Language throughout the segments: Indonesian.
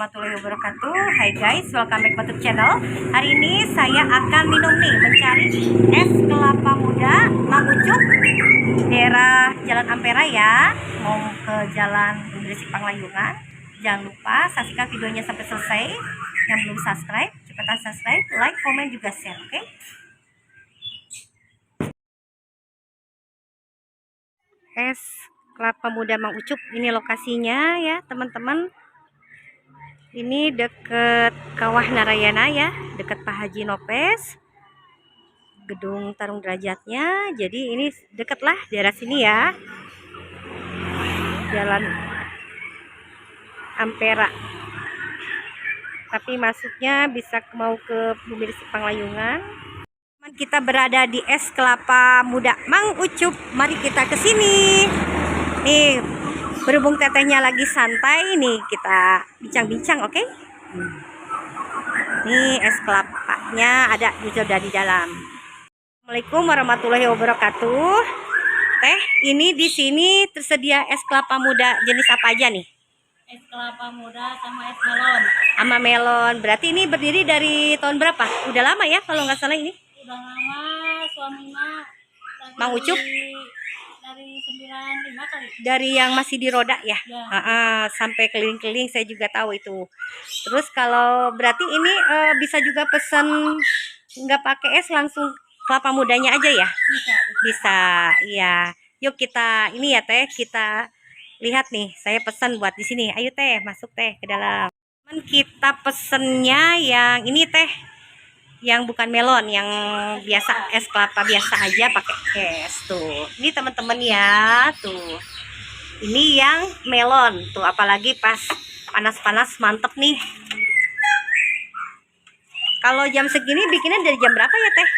warahmatullahi wabarakatuh. Hai guys, welcome back to channel. Hari ini saya akan minum nih, mencari es kelapa muda Mang Ucup, daerah Jalan Ampera ya. Mau ke Jalan Gresik Panglayungan. Jangan lupa saksikan videonya sampai selesai. Yang belum subscribe, cepetan subscribe, like, komen juga share, oke? Es kelapa muda Mang Ucup, ini lokasinya ya teman-teman. Ini deket Kawah Narayana ya, deket Pak Haji Nopes, gedung Tarung Derajatnya. Jadi ini deket lah daerah sini ya, Jalan Ampera. Tapi masuknya bisa mau ke Bumi Gresik Panglayungan. Kita berada di es kelapa muda Mang Ucup. Mari kita ke sini. Nih, berhubung tetehnya lagi santai nih, kita bincang-bincang, oke? Nih es kelapanya ada sudah di dalam. Assalamualaikum warahmatullahi wabarakatuh. Teh, ini di sini tersedia es kelapa muda jenis apa aja nih? Es kelapa muda sama es melon. Sama melon. Berarti ini berdiri dari tahun berapa? Udah lama ya kalau nggak salah ini? Udah lama, suaminya Mang Ucup? Dari 95 kali. Dari yang masih di roda ya? Ya. Sampai keliling-keliling saya juga tahu itu. Terus kalau berarti ini bisa juga pesan nggak pakai es, langsung kelapa mudanya aja ya? Bisa, iya. Yuk kita ini ya teh, kita lihat nih. Saya pesan buat di sini. Ayo teh, masuk teh ke dalam. Kita pesennya yang ini teh, yang bukan melon, yang biasa, es kelapa biasa aja pakai es tuh. Ini teman-teman ya, tuh. Ini yang melon tuh, apalagi pas panas-panas mantep nih. Kalau jam segini bikinnya dari jam berapa ya teh?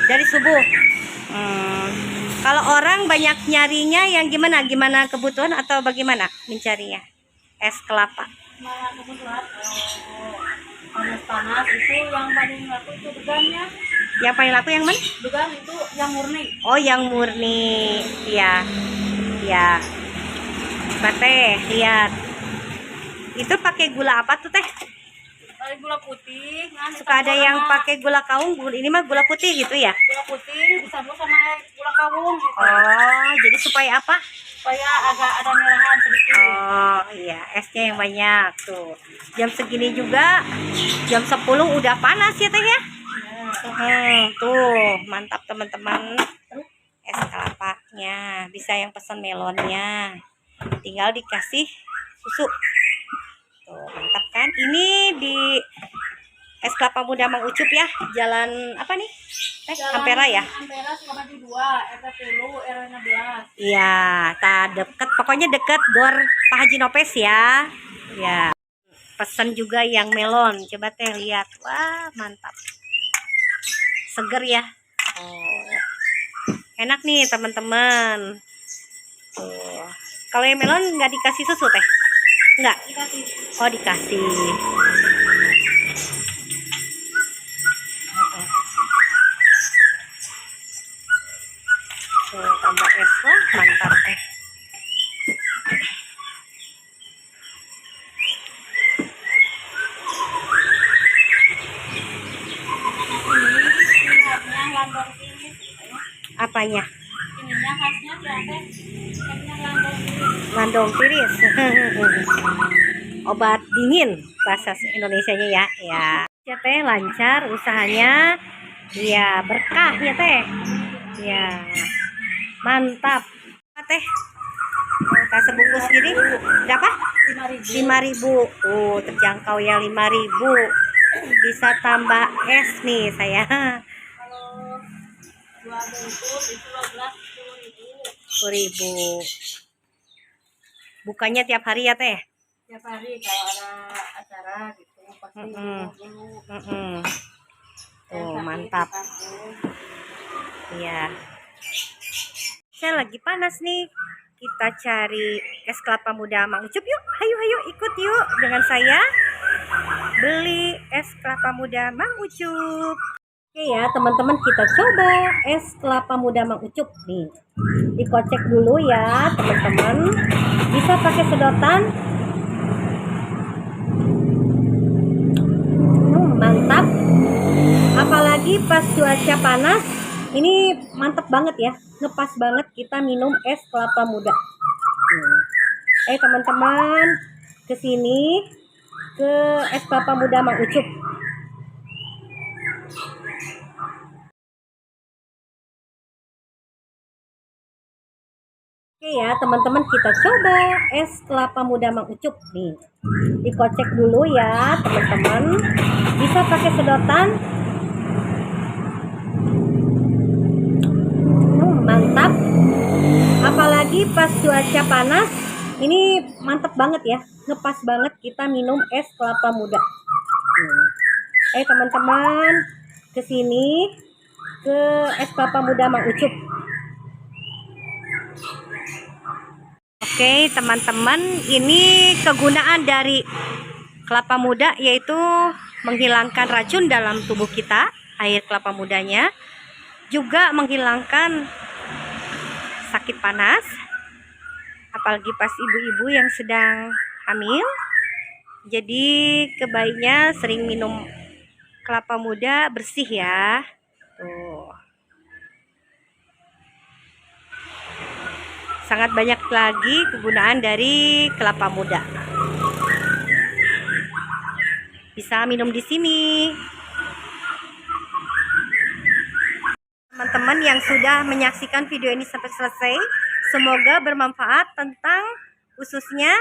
Dari subuh. Kalau orang banyak nyarinya yang gimana? Gimana kebutuhan atau bagaimana mencarinya? Es kelapa. Malah kebetulan panas-panas itu yang paling laku itu degannya. Yang paling laku yang mana? Degan itu yang murni. Oh, yang murni. Iya. Iya. Teh, lihat. Itu pakai gula apa tuh teh? Pakai gula putih. Suka ada yang pakai gula kaung, ini mah gula putih gitu ya? Gula putih disambung sama gula kawung gitu. Oh, jadi supaya apa? Supaya agak ada merahan sedikit. Oh iya, esnya yang banyak tuh. Jam segini juga, jam 10 udah panas ya teh ya? Tuh mantap teman-teman. Es kelapanya, bisa yang pesan melonnya, tinggal dikasih susu. Tuh mantap kan? Ini di es kelapa muda Mang Ucup ya, jalan apa nih? Ampera ya? Ampera Sukamaju 2, RT 10, RW 16. Iya, tak deket, pokoknya deket Gor Pak Haji Nopes ya. Ya. Pesan juga yang melon, coba teh lihat. Wah, mantap. Seger ya. Oh. Enak nih teman-teman. Tuh. Kalau yang melon nggak dikasih susu teh? Nggak? Dikasih. Oh, dikasih. Tuh, tambah es. Wah, mantap teh. Apanya? Ininya khasnya siapa? Khasnya Landong tiris. Obat dingin bahasa Indonesianya ya. Ya teh, lancar usahanya. Iya, berkah ya teh. Ya. Mantap. Teh. Kita sebungkus gini berapa? 5.000. Oh, terjangkau ya 5.000. Bisa tambah es nih saya. Kalau dua bungkus itu 10.000. Bukannya tiap hari ya teh? tiap hari kalau ada acara gitu pasti dulu. Tuh mantap. Iya. Saya lagi panas nih. Kita cari es kelapa muda Mang Ucup yuk. Hayu ikut yuk dengan saya beli es kelapa muda Mang Ucup. Oke ya teman-teman, kita coba es kelapa muda Mang Ucup nih. Dikocek dulu ya teman-teman. Bisa pakai sedotan. Mantap. Apalagi pas cuaca panas, ini mantap banget ya. Ngepas banget kita minum es kelapa muda. Teman-teman, ke sini ke es kelapa muda Mang Ucup. Oke ya teman-teman, kita coba es kelapa muda Mang Ucup nih. Dikocek dulu ya teman-teman. Bisa pakai sedotan. Mantap. Apalagi pas cuaca panas, ini mantap banget ya. Ngepas banget kita minum es kelapa muda. Teman-teman, ke sini ke es kelapa muda Mang Ucup. Oke teman-teman, ini kegunaan dari kelapa muda yaitu menghilangkan racun dalam tubuh kita. Air kelapa mudanya juga menghilangkan sakit panas, apalagi pas ibu-ibu yang sedang hamil. Jadi kebaiknya sering minum kelapa muda bersih ya. Tuh. Sangat banyak lagi kegunaan dari kelapa muda. Bisa minum di sini. Teman-teman yang sudah menyaksikan video ini sampai selesai, semoga bermanfaat khususnya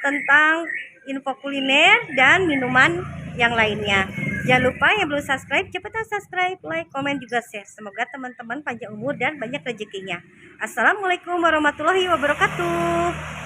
tentang info kuliner dan minuman yang lainnya. Jangan lupa yang belum subscribe, cepetan subscribe, like, komen, juga share. Semoga teman-teman panjang umur dan banyak rezekinya. Assalamualaikum warahmatullahi wabarakatuh.